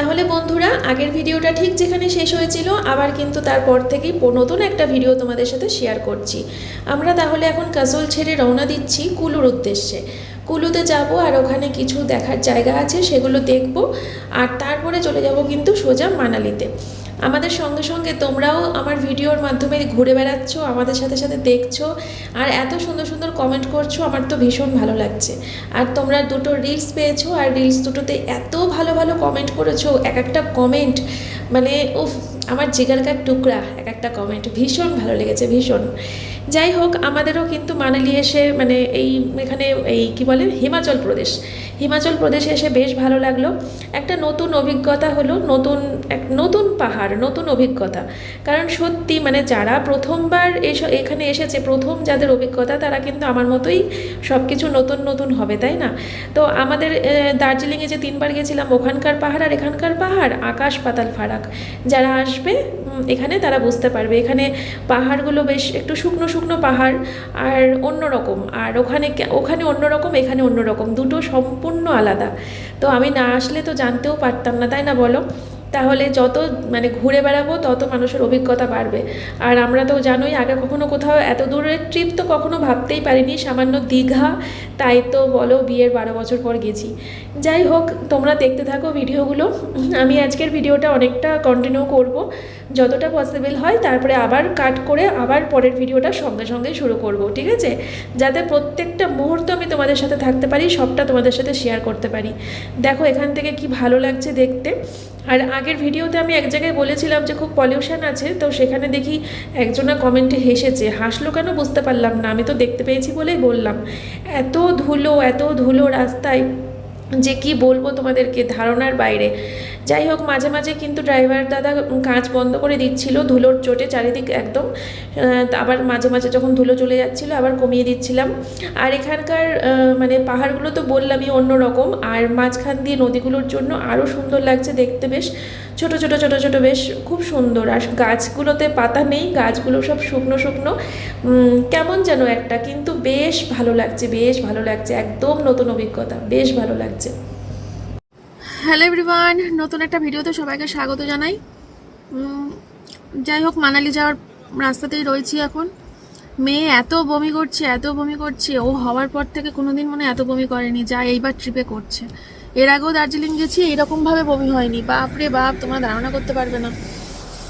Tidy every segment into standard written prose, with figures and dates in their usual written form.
তাহলে বন্ধুরা, আগের ভিডিওটা ঠিক যেখানে শেষ হয়েছিল আবার কিন্তু তারপর থেকেই নতুন একটা ভিডিও তোমাদের সাথে শেয়ার করছি। আমরা তাহলে এখন কাসল ছেড়ে রওনা দিচ্ছি কুলুর উদ্দেশ্যে। কুলুতে যাব আর ওখানে কিছু দেখার জায়গা আছে, সেগুলো দেখব, আর তারপরে চলে যাব কিন্তু সোজা মানালিতে। আমাদের সঙ্গে সঙ্গে তোমরাও আমার ভিডিওর মাধ্যমে ঘুরে বেড়াচ্ছ, আমাদের সাথে সাথে দেখছো, আর এত সুন্দর সুন্দর কমেন্ট করছো, আমার তো ভীষণ ভালো লাগছে। আর তোমরা দুটো রিলস পেয়েছো, আর রিলস দুটোতে এত ভালো ভালো কমেন্ট করেছো, এক একটা কমেন্ট মানে উফ, আমার জিগারকার টুকরা এক একটা কমেন্ট, ভীষণ ভালো লেগেছে, ভীষণ। যাই হোক, আমাদেরও কিন্তু মানালি এসে মানে এখানে কি বলে হিমাচল প্রদেশে এসে বেশ ভালো লাগলো। একটা নতুন অভিজ্ঞতা হলো, নতুন পাহাড়, নতুন অভিজ্ঞতা। কারণ সত্যি মানে যারা প্রথমবার এখানে এসেছে, প্রথম যাদের অভিজ্ঞতা, তারা কিন্তু আমার মতোই সব কিছু নতুন নতুন হবে, তাই না? তো আমাদের দার্জিলিংয়ে যে 3বার গেছিলাম, ওখানকার পাহাড় আর এখানকার পাহাড় আকাশ পাতাল ফারাক। যারা আসবে এখানে তারা বুঝতে পারবে। এখানে পাহাড়গুলো বেশ একটু শুকনো শুকনো পাহাড়, আর অন্যরকম, আর ওখানে অন্যরকম, এখানে অন্যরকম, দুটো সম্পূর্ণ আলাদা। তো আমি না আসলে তো জানতেও পারতাম না, তাই না বলো? তাহলে যত মানে ঘুরে বেড়াবো তত মানুষের অভিজ্ঞতা বাড়বে। আর আমরা তো জানোই, আগে কখনো কোথাও এত দূরের ট্রিপ তো কখনো ভাবতেই পারিনি, সামান্য দীঘা, তাই তো বলো বিয়ের 12 বছর পর গেছি। যাই হোক, তোমরা দেখতে থাকো ভিডিওগুলো। আমি আজকের ভিডিওটা অনেকটা কন্টিনিউ করব, যতটা পসিবল হয়, তারপরে আবার কাট করে আবার পরের ভিডিওটা সঙ্গে সঙ্গে শুরু করব, ঠিক আছে? যাতে প্রত্যেকটা মুহূর্ত আমি তোমাদের সাথে থাকতে পারি, সবটা তোমাদের সাথে শেয়ার করতে পারি। দেখো এখান থেকে কি ভালো লাগছে দেখতে। আর আগের ভিডিওতে আমি এক জায়গায় বলেছিলাম যে খুব পলিউশন আছে, তো সেখানে দেখি একজনা কমেন্টে হেসেছে, হাসলো কেন বুঝতে পারলাম না, আমি তো দেখতে পেয়েছি বলেই বললাম। এত ধুলো রাস্তায়, যে কি বলবো তোমাদেরকে, ধারণার বাইরে। যাই হোক, মাঝে মাঝে কিন্তু ড্রাইভার দাদা কাঁচ বন্ধ করে দিচ্ছিল, ধুলোর চোটে চারিদিক একদম। আবার মাঝে মাঝে যখন ধুলো চলে যাচ্ছিলো আবার কমিয়ে দিচ্ছিলাম। আর এখানকার মানে পাহাড়গুলো তো বললামই অন্যরকম, আর মাঝখান দিয়ে নদীগুলোর জন্য আরও সুন্দর লাগছে দেখতে, বেশ ছোট ছোট ছোট ছোট, বেশ খুব সুন্দর। আর গাছগুলোতে পাতা নেই, গাছগুলো সব শুকনো শুকনো, কেমন যেন একটা, কিন্তু বেশ ভালো লাগছে, বেশ ভালো লাগছে, একদম নতুন অভিজ্ঞতা, বেশ ভালো লাগছে। হ্যালো এভরিওয়ান, নতুন একটা ভিডিওতে সবাইকে স্বাগত জানাই। যাই হোক, মানালি যাওয়ার রাস্তাতেই রয়েছি এখন। মেয়ে এত বমি করছে, ও হওয়ার পর থেকে কোনোদিন মনে এত বমি করেনি যা এইবার ট্রিপে করছে। এর আগেও দার্জিলিং গেছি, এইরকমভাবে বমি হয়নি। বাপরে বাপ, তোমরা ধারণা করতে পারবে না।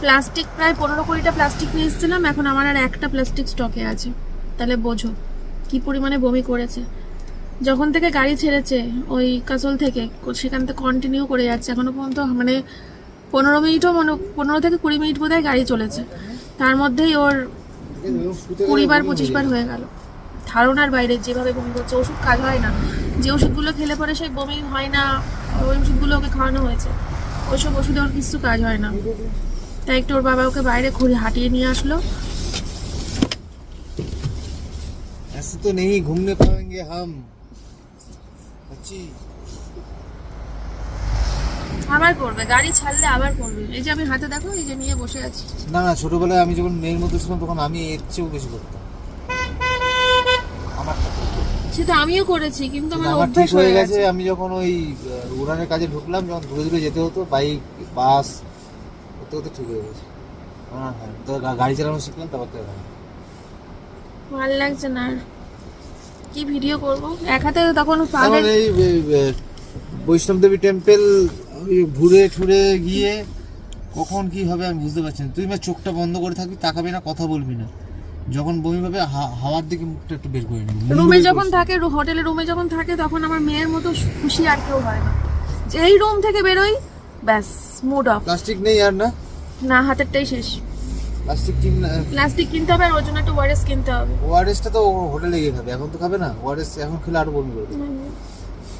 প্লাস্টিক প্রায় 15-20টা প্লাস্টিক নিয়ে এসেছিলাম, এখন আমার আর একটা প্লাস্টিক স্টকে আছে। তাহলে বোঝো কি পরিমাণে বমি করেছে। যখন থেকে গাড়ি ছেড়েছে ওই কাসল থেকে, সেখান থেকে কন্টিনিউ করে যাচ্ছে এখনো পর্যন্ত, মানে 15 থেকে 20 মিনিট বোধহয় গাড়ি চলেছে, তার মধ্যেই ওর 20-25 বার হয়ে গেল। ধারণার বাইরে যেভাবে বমি করছে। ওষুধ কাজ হয় না, যে ওষুধগুলো খেলে পরে সেই বমি হয় না, ওই ওষুধগুলো ওকে খাওয়ানো হয়েছে, ওইসব ওষুধে ওর কিছু কাজ হয় না। তাই একটু ওর বাবা ওকে বাইরে ঘুরে হাঁটিয়ে নিয়ে আসলো। ऐसे तो नहीं घूमने पाएंगे हम। আবার করবে, গাড়ি ছাড়লে আবার করবে। এই যে আমি হাতে দেখো, এই যে নিয়ে বসে আছি। না না, ছোটবেলায় আমি যখন মেয়ের মধ্যে ছিলাম তখন আমি এর চেয়েও বেশি করতাম। সেটা আমিও করেছি, কিন্তু আমার ঠিক অভ্যাস হয়ে গেছে। আমি যখন ওই উড়ানের কাজে ঢুকলাম, যখন দূরে দূরে যেতে হতো, বাইক বাস করতে করতে ঠিক হয়ে গেছে। হ্যাঁ, তো গাড়ি চালানো শিখলাম, তারপর তো ভালো লাগছে না। আর কি ভিডিও করব, এক হাতে তখন এই বৈষ্ণব দেবী টেম্পল ঘুরে ঠুরে গিয়ে কখন কি হবে আমি বুঝতে পারছি না। তুই আমার চোখটা বন্ধ করে থাকবি, তাকাবি না, কথা বলবি না। যখন বমি হবে হাওয়ার দিকে মুখটা একটু বের করে নিবি। রুমে যখন থাকে, হোটেলে রুমে যখন থাকে, তখন আমার মেয়ের মতো খুশি আর কেউ হয় না। যেই রুম থেকে বেরোই, ব্যাস মুড অফ। প্লাস্টিক নেই আর না, না হাতেরটাই শেষ। প্লাস্টিক কিনতে হবে, আর ওর জন্য একটা ওয়ারেস কিনতে হবে। ওয়ারেসটা তো হোটেলে গিয়ে খাবে, এখন তো খাবে না। ওয়ারেস এখন খেলে আরো বমি করবে,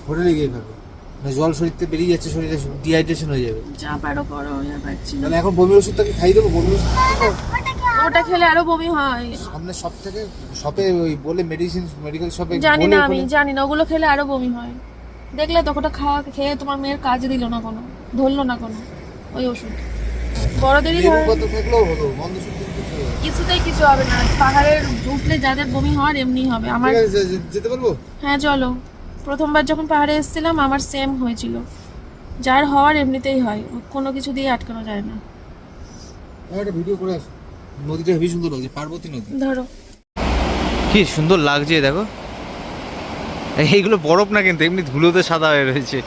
হোটেলে গিয়ে খাবে। মানে জল শরীরতে বেরিয়ে যাচ্ছে, শরীরে ডিহাইড্রেশন হয়ে যাবে। যা পারো করো, আর পাচ্ছি না। তাহলে এখন বমির ওষুধটাকে খাই দেবো। বমির ওষুধ ওটা খেলে আরো বমি হয়। সামনে সব থেকে শপে ওই বলে মেডিকেল শপে জানি না ওগুলো খেলে আরো বমি হয়। দেখলে তো ওটা খেয়ে তোমার মেয়ের কাজে দিল না, কোনো ধরলো না কোনো ওই ওষুধ। বড়দেরই কিছুতেই কিছু হবে না। পাহাড়ের উঠলে যাদের বমি হওয়ার এমনি হবে। আমার যেতে পারবো? হ্যাঁ চলো। প্রথমবার যখন পাহাড়ে এসেছিলাম আমার সেম হয়েছিল, যার হওয়ার এমনিতেই হয়, কোনো কিছু দিয়ে আটকানো যায় না। একটা ভিডিও করে আস, নদীটা হেবি সুন্দর লাগছে, পার্বতী নদী। ধরো কি সুন্দর লাগছে দেখো, এইগুলো বরফ না কিন্তু এমনি ধুলোতে সাদা হয়ে রয়েছে।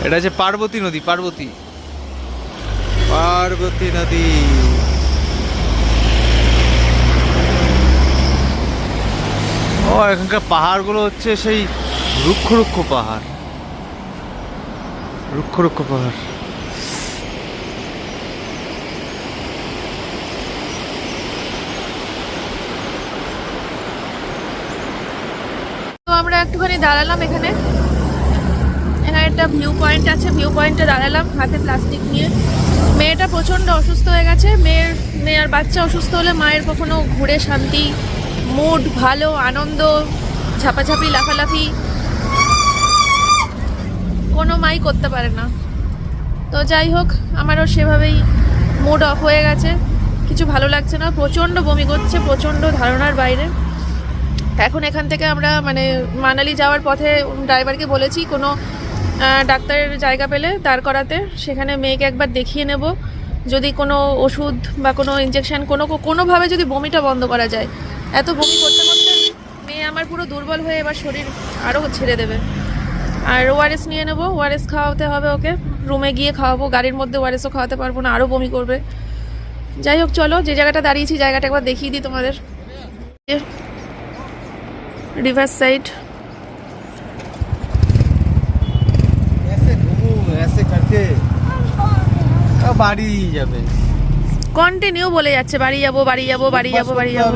এটা হচ্ছে পার্বতী নদী, পার্বতী পার্বতী নদী। ও এখানকার পাহাড়গুলো হচ্ছে সেই রুক্ষ রুক্ষ পাহাড়, রুক্ষ রুক্ষ পাহাড়। তো আমরা একটুখানি দাঁড়ালাম এখানে, এখানে একটা ভিউ পয়েন্ট আছে, ভিউ পয়েন্টে দাঁড়ালাম হাতে প্লাস্টিক নিয়ে। মেয়েটা প্রচণ্ড অসুস্থ হয়ে গেছে, মেয়ের বাচ্চা অসুস্থ হলে মায়ের কখনো ঘুরে শান্তি, মুড ভালো, আনন্দ, ঝাপাঝাপি, লাফালাফি কোনো মাই করতে পারে না। তো যাই হোক, আমারও সেভাবেই মুড অফ হয়ে গেছে, কিছু ভালো লাগছে না, প্রচণ্ড বমি করছে, প্রচণ্ড ধারণার বাইরে। এখন এখান থেকে আমরা মানে মানালি যাওয়ার পথে ড্রাইভারকে বলেছি কোনো ডাক্তারের জায়গা পেলে দাঁড় করাতে, সেখানে মেয়েকে একবার দেখিয়ে নেব, যদি কোনো ওষুধ বা কোনো ইঞ্জেকশন কোনোভাবে যদি বমিটা বন্ধ করা যায়। এত বমি করতে করতে মেয়ে আমার পুরো দুর্বল হয়ে এবার শরীর আরও ছেড়ে দেবে। আর ওআরএস নিয়ে নেবো, ওআরএস খাওয়াতে হবে ওকে, রুমে গিয়ে খাওয়াবো, গাড়ির মধ্যে ওআরএসও খাওয়াতে পারবো না, আরও বমি করবে। যাই হোক চলো, যে জায়গাটা দাঁড়িয়েছি জায়গাটা একবার দেখিয়ে দিই তোমাদের। रिवर साइड ऐसे घूमो, ऐसे करके বাড়ি যাবে, কন্টিনিউ বলে যাচ্ছে বাড়ি যাবো বাড়ি যাবো বাড়ি যাবো বাড়ি যাবো।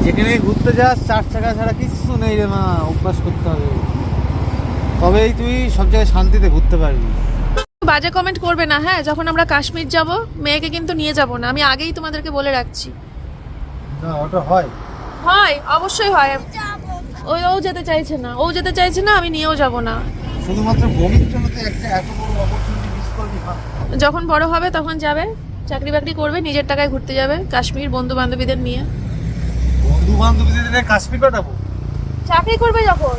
যেখানে ঘুরতে যাস 4 চাকা ছাড়া কিছু নেই রে মা, অভ্যাস করতে হবে, তবেই তুই সব জায়গায় শান্তিতে ঘুরতে পারবি। বাজে কমেন্ট করবে না হ্যাঁ, যখন আমরা কাশ্মীর যাব মেয়েকে কিন্তু নিয়ে যাব না, আমি আগেই তোমাদেরকে বলে রাখছি। না ওটা হয়, হয় অবশ্যই হয়, ও যেতে চাইছে না, ও যেতে চাইছে না, আমি নিয়েও যাব না। শুধুমাত্র বমির জন্য তো একটা এত বড় অপরচুনিটি মিস করবি না। যখন বড় হবে তখন যাবে, চাকরি বাকরি করবে, নিজের টাকায় ঘুরতে যাবে কাশ্মীর বন্ধু বান্ধবীদের নিয়ে। বন্ধু বান্ধবীদের নিয়ে কাশ্মীর কাটাবো? চাকরি করবে যখন,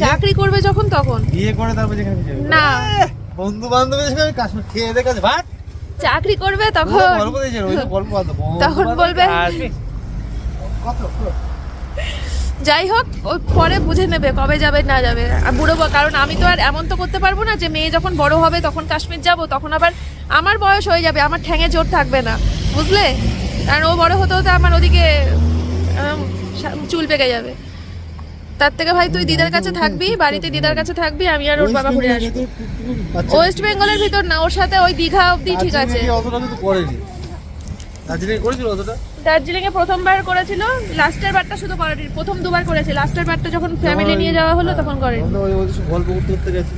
চাকরি করবে যখন তখন বিয়ে করে তারপর যেখানে যাবে না, বন্ধু বান্ধবীদের সঙ্গে কাশ্মীর খেয়ে দেখে ভাত চাকরি করবে তখন গল্প দিয়েছে, ওই তো গল্প তখন বলবে। কত যাই হোক, ও পরে বুঝে নেবে কবে যাবে না যাবে। আর বুড়ো কারণ আমি তো আর এমন তো করতে পারবো না যে মেয়ে যখন বড় হবে তখন কাশ্মীর যাব, তখন আবার আমার বয়স হয়ে যাবে, আমার ঠ্যাঙে জোর থাকবে না, বুঝলে? কারণ ও বড় হতে হতে আমার ওদিকে চুল পেকে যাবে। তার থেকে ভাই তুই দিদার কাছে থাকবি, বাড়িতে দিদার কাছে থাকবি, আমি আর ওর বাবা ঘুরে আসবো। ওয়েস্ট বেঙ্গলের ভিতর না, ওর সাথে ওই দীঘা অবধি ঠিক আছে। দার্জিলিং এ প্রথমবার করেছিল, লাস্টের বারটা শুধু করেনি, প্রথম দুবার করেছে, লাস্টের বারটা যখন ফ্যামিলি নিয়ে যাওয়া হলো তখন করেনি। গল্প করতে করতে গেছি,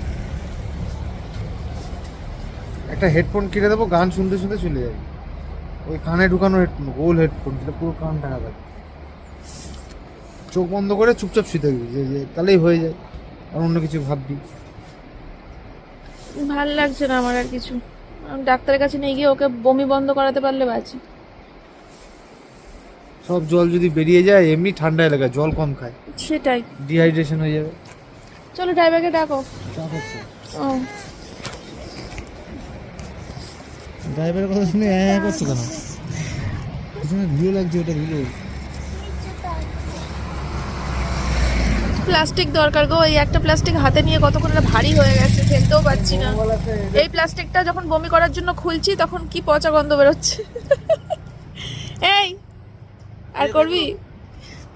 একটা হেডফোন কিনে দেবো, গান শুনতে শুনতে চলে যাবে, ওই কানে ঢুকানো হেডফোন, গোল হেডফোন, যেটা পুরো কান ঢাকা থাকে, চোখ বন্ধ করে চুপচাপ শুয়ে থাকবি, যে তাহলেই হয়ে যায়, আর অন্য কিছু ভাববি। ভাল লাগছে না আমার আর কিছু, আমি ডাক্তারের কাছে নিয়ে গিয়ে ওকে বমি বন্ধ করাতে পারলে বাঁচি। সব জল যদি বেরিয়ে যায়, এমনি ঠান্ডা এলাকা জল কম খায়, সেটাই ডিহাইড্রেশন হয়ে যাবে। চলো ড্রাইভারকে ডাকো। ও ড্রাইভারের কথা শুনে করছো কেন? পিছনে ধুলো লাগছে, ওটা ধুলো। প্লাস্টিক দরকার গো, এই একটা প্লাস্টিক হাতে নিয়ে কতক্ষণ ভারী হয়ে গেছে, ফেলতেও পারছি না। এই প্লাস্টিকটা যখন বমি করার জন্য খুলছি তখন কি পচা গন্ধ বেরোচ্ছে। এই আর করবি?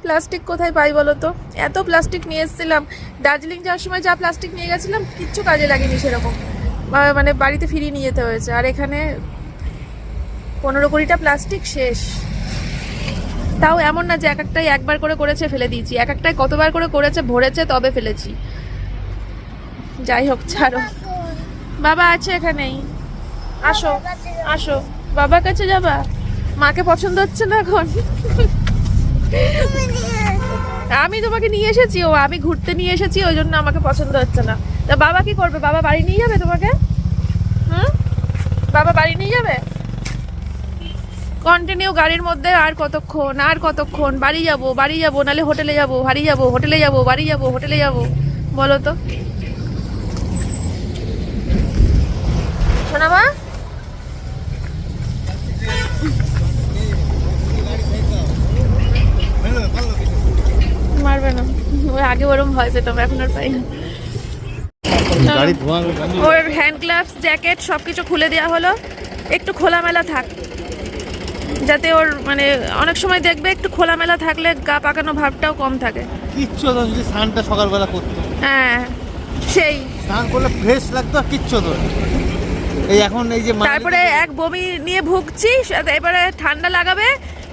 প্লাস্টিক কোথায় পাই বলো তো? এত প্লাস্টিক নিয়ে এসেছিলাম, দার্জিলিং যাওয়ার সময় যা প্লাস্টিক নিয়ে গেছিলাম কিচ্ছু কাজে লাগেনি সেরকম, মানে বাড়িতে ফিরিয়ে নিয়ে যেতে হয়েছে। আর এখানে 15-20টা প্লাস্টিক শেষ। তাও এমন না যে এক একটাই একবার করে করেছে ফেলে দিয়েছি, এক একটাই কতবার করে করেছে ভরেছে তবে ফেলেছি। যাই হোক ছাড়ো, বাবা আছে এখানেই, আসো আসো, বাবার কাছে যাবা? মাকে পছন্দ হচ্ছে না এখন? আমি তোমাকে নিয়ে এসেছি, ও আমি ঘুরতে নিয়ে এসেছি, ওই জন্য আমাকে পছন্দ হচ্ছে না। তা বাবা কি করবে? বাবা বাড়ি নিয়ে যাবে তোমাকে? হুম, বাবা বাড়ি নিয়ে যাবে? কন্টিনিউ গাড়ির মধ্যে আর কতক্ষণ আর কতক্ষণ, বাড়ি যাবো বাড়ি যাবো, নাহলে হোটেলে যাবো, বাড়ি যাবো হোটেলে যাবো, বাড়ি যাবো হোটেলে যাবো, বলো তো? শোনা মা, মারবে না, ওই আগে ওরম ভয় পেতাম, এখন আর পাই না। গাড়ি ধোঁয়া ওর হ্যান্ড গ্লাভস জ্যাকেট সব কিছু খুলে দেওয়া হলো, একটু খোলামেলা থাক, যাতে ওর মানে অনেক সময় দেখবে একটু খোলামেলা থাকলে গা পাকানো ভাবটাও কম থাকে। কিচ্ছু হতো না, যদি স্নানটা সকালবেলা করতো, হ্যাঁ সেই স্নান করলে ফ্রেশ লাগতো, আর কিচ্ছু হতো না। এই এখন এই যে তারপরে এক বমি নিয়ে ভুগছি, এবারে ঠান্ডা লাগাবে,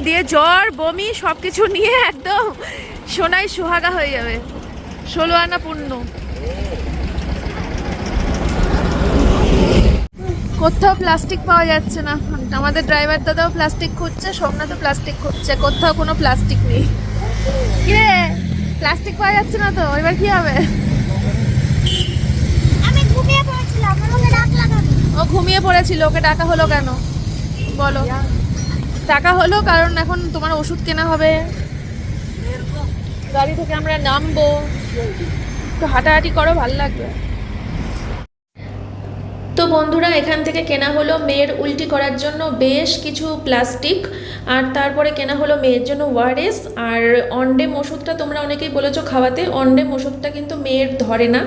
দিয়ে জ্বর বমি সব কিছু নিয়ে একদম সোনাই সুহাগা হয়ে যাবে, 16 আনা পূর্ণ। কোথাও প্লাস্টিক পাওয়া যাচ্ছে না, আমাদের ড্রাইভার দাদাও প্লাস্টিক খুঁজছে, সোমনাথও প্লাস্টিক খুঁজছে, কোথাও কোনো প্লাস্টিক নেই। কিরে প্লাস্টিক পাওয়া যাচ্ছে না তো, এবার কি হবে? আমি ঘুমিয়ে পড়েছিলাম, আমাকে ডাকলা কেন? ও ঘুমিয়ে পড়েছিল, ওকে ডাকা হলো কেন বলো? টাকা হলো কারণ এখন তোমার ওষুধ কেনা হবে, গাড়ি থেকে আমরা নামবো, তো হাঁটাহাঁটি করো, ভালো লাগবে। তো বন্ধুরা, এখান থেকে কেনা হলো মেয়ের উল্টি করার জন্য বেশ কিছু প্লাস্টিক, আর তারপরে কেনা হলো মেয়ের জন্য ওয়ারেস আর অন্ডেম ওষুধটা। তোমরা অনেকেই বলেছো খাওয়াতে, অন্ডেম ওষুধটা কিন্তু মেয়ের ধরে না,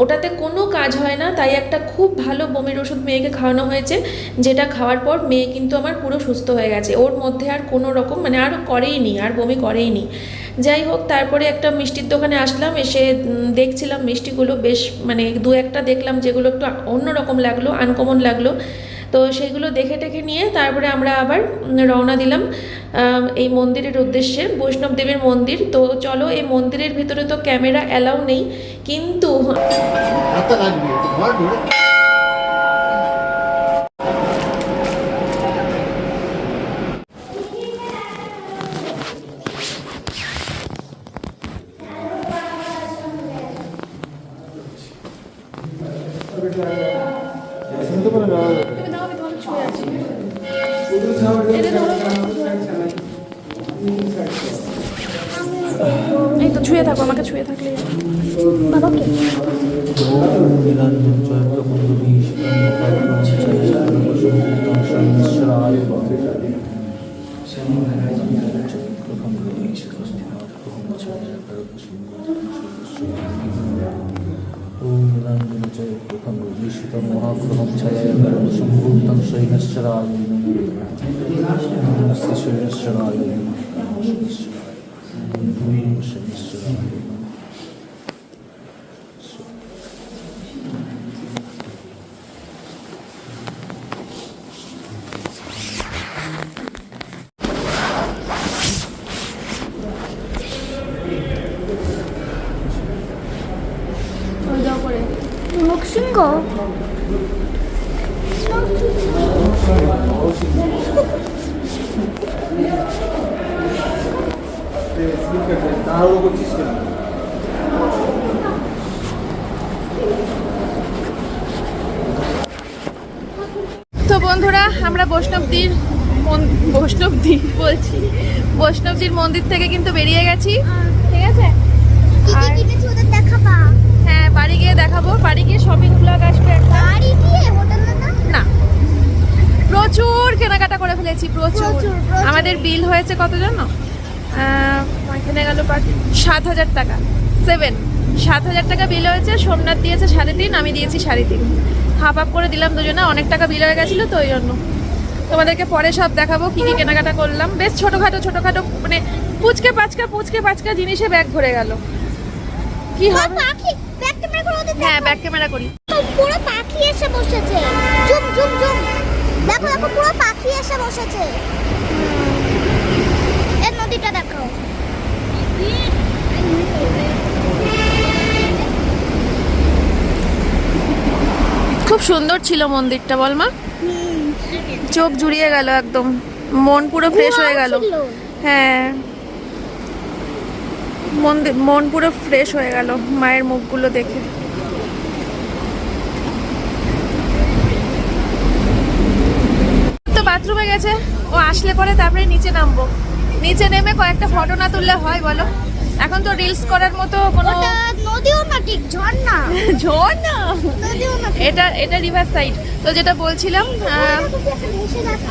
ওটাতে কোনো কাজ হয় না, তাই একটা খুব ভালো বমির ওষুধ মেয়েকে খাওয়ানো হয়েছে, যেটা খাওয়ার পর মেয়ে কিন্তু আমার পুরো সুস্থ হয়ে গেছে, ওর মধ্যে আর কোনো রকম মানে আর করেইনি, আর বমি করেইনি। যাই হোক, তারপরে একটা মিষ্টির দোকানে আসলাম, এসে দেখছিলাম মিষ্টিগুলো, বেশ মানে দু একটা দেখলাম যেগুলো একটু অন্যরকম লাগলো, আনকমন লাগলো, তো সেইগুলো দেখে টেখে নিয়ে তারপরে আমরা আবার রওনা দিলাম এই মন্দিরের উদ্দেশ্যে, বৈষ্ণব দেবীর মন্দির। তো চলো, এই মন্দিরের ভিতরে তো ক্যামেরা অ্যালাউ নেই, কিন্তু এই তো ছুঁয়ে থাকো, আমাকে ছুঁয়ে থাকলে বাবাকে महाग्रहं छायाग्रहं सम्भूतं शैनश्चराय মুখসিংহ তো বন্ধুরা, আমরা বৈষ্ণবদীর মন্দির থেকে কিন্তু বেরিয়ে গেছি, ঠিক আছে? কি কি কিনেছি ওদের দেখাবা? হ্যাঁ, বাড়ি গিয়ে দেখাবো, বাড়ি গিয়ে শপিং ব্লগ আসবে একটা। বাড়ি গিয়ে হোটেল না, প্রচুর কেনাকাটা করে ফেলেছি, প্রচুর। প্রচুর। আমাদের বিল হয়েছে কত জানো? এখানে গেল 7,000 টাকা, 7,000 টাকা বিল হয়েছে। সোমনাথ দিয়েছে 3.5, আমি দিয়েছি 3.5, হাফ হাফ করে দিলাম দুজনে, অনেক টাকা বিল হয়ে গেছিলো, তো ওই জন্য তোমাদেরকে পরে সব দেখাবো কি কি কেনাকাটা করলাম। বেশ ছোটোখাটো মানে পুচকে পাচকা জিনিসে ব্যাগ ভরে গেল। কি হবে? পাখি ব্যাক ক্যামেরা করে ওদের হ্যাঁ, ব্যাক ক্যামেরা করি। পুরো পাখি এসে বসেছে, জুম দেখো দেখো, পুরো পাখি এসে বসেছে। এই নদীটা দেখো, খুব সুন্দর ছিল মন্দিরটা, বল মা? চোখ জুড়িয়ে গেল, একদম মন পুরো ফ্রেশ হয়ে গেল। হ্যাঁ, মন পুরো ফ্রেশ হয়ে গেল মায়ের মুখগুলো দেখে। তো বাথরুমে গেছে, ও আসলে পরে তারপরে নিচে নামবো, নিচে নেমে কয়েকটা ফটো না তুললে হয় বলো? এখন তো রিলস করার মতো কোনো ওটা নদীও না ঠিক ঝর্ণা। ঝর্ণা? নদীও না ঠিক। এটা রিভার সাইড। তো যেটা বলছিলাম,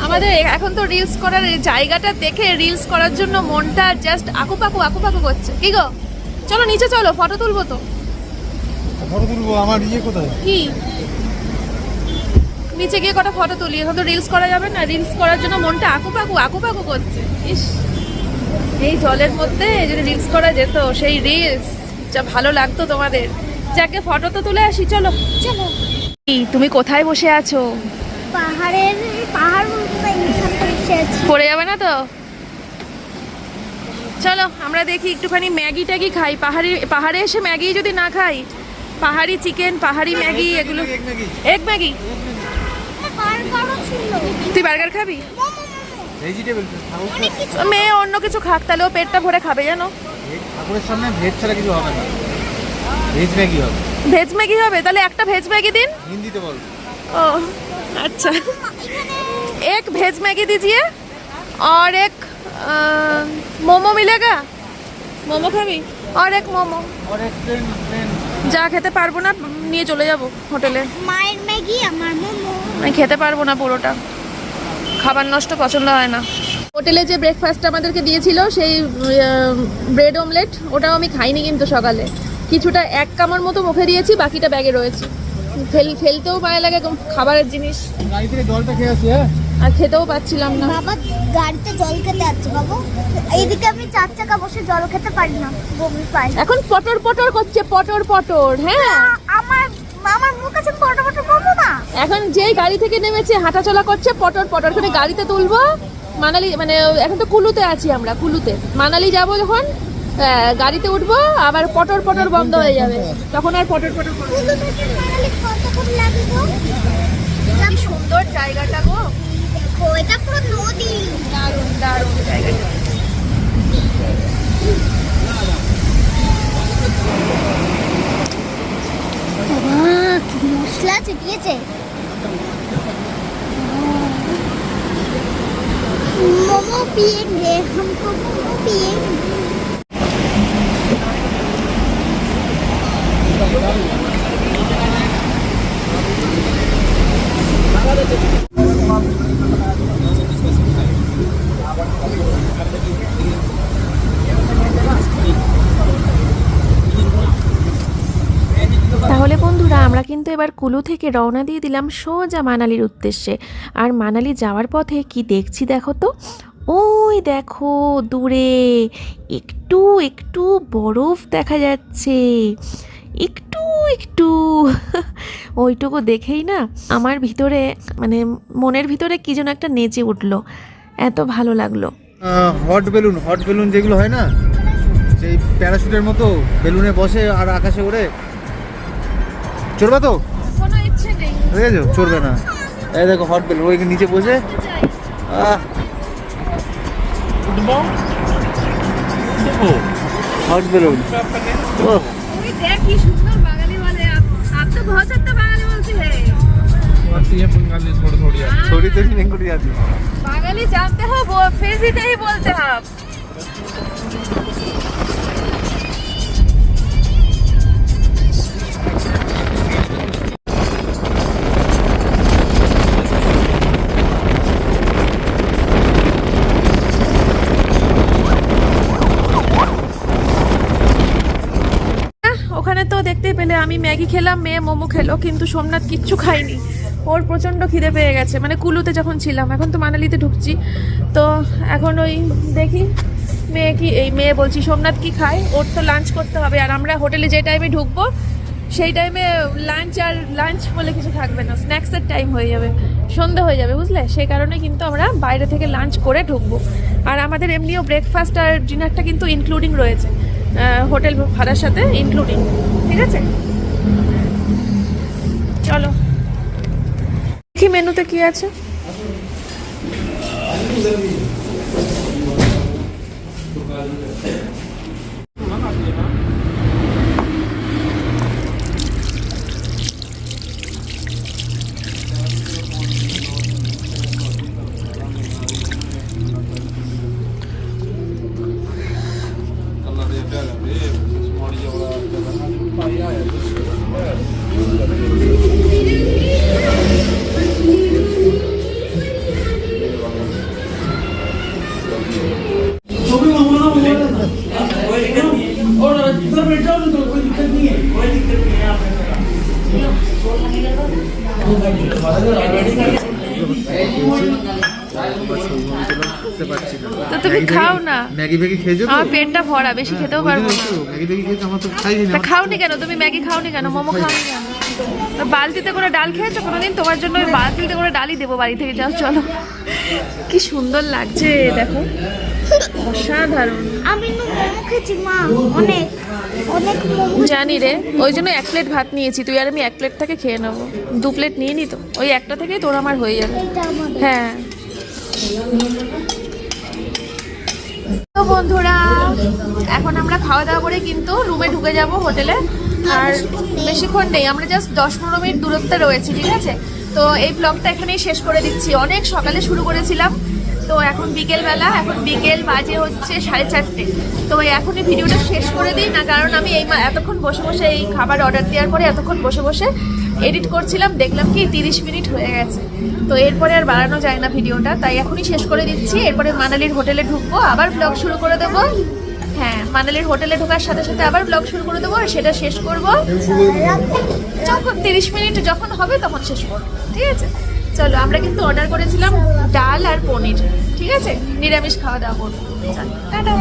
আমাদের এখন তো রিলস করার জায়গাটা দেখে রিলস করার জন্য মনটা জাস্ট আকুপাকু করছে। কি গো, চলো নিচে চলো, ফটো তুলবো তো। ফটো তুলবো? আমার কোথায়? কি নিচে গিয়ে কটা ফটো তুলি, এখন তো রিলস করা যাবে না। রিলস করার জন্য মনটা আকুপাকু করছে। ইস, এই জলের মধ্যে যদি রিলস করা যেত, সেই রিলস যা ভালো লাগতো তোমাদের। যাকে ফটো তো তুলে আসি, চলো। চলো। তুমি কোথায় বসে আছো? পাহাড় বলতে তাই এখানটা এসে আছি। পড়ে যাবে না তো? চলো আমরা দেখি একটুখানি ম্যাগি ট্যাগি খাই। পাহাড়ে এসে ম্যাগি যদি না খাই, পাহাড়ি চিকেন, পাহাড়ি ম্যাগি, এগুলো। Egg Maggi? বার্গারও ছিল। তুই বার্গার খাবি? ভেজিটেবল অনেক কিছু। মেয়ে অন্য কিছু খাক, তাহলে ও পেটটা ভরে খাবে, জানো। ঠাকুরের সামনে ভেজ ছাড়া কিছু হবে না, ভেজ ম্যাগি হবে। ভেজ ম্যাগি হবে? তাহলে একটা ভেজ ম্যাগি দিন। হিন্দিতে বল। ओ अच्छा, एक वेज मैगी दीजिए और एक मोमो मिलेगा। मोमो खाबी? और एक मोमो। और एक प्लेन যা খেতে পারবো না নিয়ে চলে যাব হোটেলে। মায়ের ম্যাগি, আমার মোমো। আমি খেতে পারবো না পুরোটা, খাবার নষ্ট পছন্দ হয় না। হোটেলে যে ব্রেকফাস্ট আমাদেরকে দিয়েছিল, সেই ব্রেড অমলেট, ওটাও আমি খাইনি কিন্তু সকালে। কিছুটা এক কামড় মতো মুখে দিয়েছি, বাকিটা ব্যাগে রয়েছে। ফেলতেও মায়া লাগে খাবারের জিনিস। গাড়ি থেকে জলটা খেয়ে আসি। হ্যাঁ, আর খেতেও পাচ্ছিলাম না। বাবা গাড়িতে জল খেতে যাচ্ছে বাবু। এইদিকে আমি 4 চাকা বসে জল খেতে পারি না, বমি পাই। এখন পটর করছে, পটর। হ্যাঁ, আমার মুখ আছে পটপট বলবো না। এখন যেই গাড়ি থেকে নেমেছে হাঁটাচলা করছে পটর। করে গাড়িতে তুলবো মানালি, মানে এখন তো কুলুতে আছি আমরা, কুলুতে। মানালি যাব যখন গাড়িতে উঠবো, আবার পটর বন্ধ হয়ে যাবে, তখন আর পটর করবো। কুলু থেকে মানালি কতক্ষণ লাগে গো? কি সুন্দর জায়গাটা গো, দেখো এটা পুরো নদী। দারুণ জায়গাটা। বাবা কি মশলা চিটিয়েছে। मोमो पिएंगे, हमको मोमो पिएंगे। তাহলে বন্ধুরা, আমরা কিন্তু এবার কুলু থেকে রওনা দিয়ে দিলাম সোজা মানালির উদ্দেশ্যে। আর মানালি যাওয়ার পথে কি দেখছি দেখো তো, ওই দেখো দূরে একটু বরফ দেখা যাচ্ছে, একটু ওইটুকু দেখেই না আমার ভিতরে, মানে মনের ভিতরে কি যেন একটা নেচে উঠলো, এত ভালো লাগলো। হট বেলুন যেগুলো হয় না, সেই প্যারাশুটের মতো বেলুনে বসে আর আকাশে ওড়ে। চড়বা তো? কোনো ইচ্ছে নেই। ঠিক আছে, চড়বে না। এই দেখো হট বেলুন, ওই নিচে বসে। Hot balloon. देख की सुंदर बंगाली वाले, आप तो बहुत अच्छा बंगाली बोलते हैं। आती है बंगाली थोड़ी थोड़ी आती थोड़ी थोड़ी नहीं कुछ आती। बंगाली जानते हो वो, फिर भी नहीं बोलते आप। ওখানে তো দেখতেই পেলে আমি ম্যাগি খেলাম, মেয়ে মোমো খেলো, কিন্তু সোমনাথ কিচ্ছু খায়নি। ওর প্রচণ্ড খিদে পেয়ে গেছে, মানে কুলুতে যখন ছিলাম। এখন তো মানালিতে ঢুকছি, তো এখন ওই দেখি মেয়ে বলছি সোমনাথ কি খায়। ওর তো লাঞ্চ করতে হবে, আর আমরা হোটেলে যে টাইমে ঢুকবো সেই টাইমে লাঞ্চ বলে কিছু থাকবে না, স্ন্যাক্সের টাইম হয়ে যাবে, সন্ধে হয়ে যাবে, বুঝলে। সেই কারণে কিন্তু আমরা বাইরে থেকে লাঞ্চ করে ঢুকবো। আর আমাদের এমনিও ব্রেকফাস্ট আর ডিনারটা কিন্তু ইনক্লুডিং রয়েছে, হোটেল ভাড়ার সাথে ইনক্লুডিং। ঠিক আছে, চলো দেখি মেনুতে কি আছে। তো তুমি খাও না, ম্যাগি ভ্যাগি খেয়েছো তো? আমার পেটটা ভরা, বেশি খেতেও পারবো না। ম্যাগি ভ্যাগি খেয়েছো, আমার তো খাইনি না। তা খাওনি কেন তুমি? ম্যাগি খাওনি কেন? মোমো খাওনি কেন? তো বালতিতে করে ডাল খেয়েছো কোনোদিন? তোমার জন্য ওই বালতিতে করে ডালই দেবো বাড়ি থেকে। যাও চলো। কি সুন্দর লাগছে দেখো, অসাধারণ। আমি তো মোমো খেয়েছি মা, অনেক অনেক মোমো। জানি রে, ওই জন্য 1 প্লেট ভাত নিয়েছি। তুই আর আমি 1 প্লেট থেকে খেয়ে নেবো, 2 প্লেট নিয়ে নি তো। ওই একটা থেকেই তোর আমার হয়ে যাবে। এটা আমাদের। হ্যাঁ। তো বন্ধুরা, এখন আমরা খাওয়া দাওয়া করে কিন্তু রুমে ঢুকে যাব হোটেলে। আর বেশিক্ষণ নেই, আমরা জাস্ট 10-15 মিনিট দূরত্বে রয়েছি, ঠিক আছে? তো এই ব্লগটা এখানেই শেষ করে দিচ্ছি। অনেক সকালে শুরু করেছিলাম, তো এখন বিকেলবেলা, এখন বিকেল বাজে হচ্ছে 4:30। তো এখনই ভিডিওটা শেষ করে দিই না, কারণ আমি এতক্ষণ বসে বসে এই খাবার অর্ডার দেওয়ার পরে এতক্ষণ বসে বসে এডিট করছিলাম, দেখলাম কি 30 মিনিট হয়ে গেছে। তো এরপরে আর বাড়ানো যায় না ভিডিওটা, তাই এখনই শেষ করে দিচ্ছি। এরপরে মানালির হোটেলে ঢুকবো, আবার ব্লগ শুরু করে দেবো। হ্যাঁ, মানালির হোটেলে ঢোকার সাথে সাথে আবার ব্লগ শুরু করে দেবো, আর সেটা শেষ করবো যখন 30 মিনিট যখন হবে তখন শেষ করবো, ঠিক আছে? চলো, আমরা কিন্তু অর্ডার করেছিলাম ডাল আর পনির, ঠিক আছে? নিরামিষ খাওয়া দাওয়া করবো। টাটা।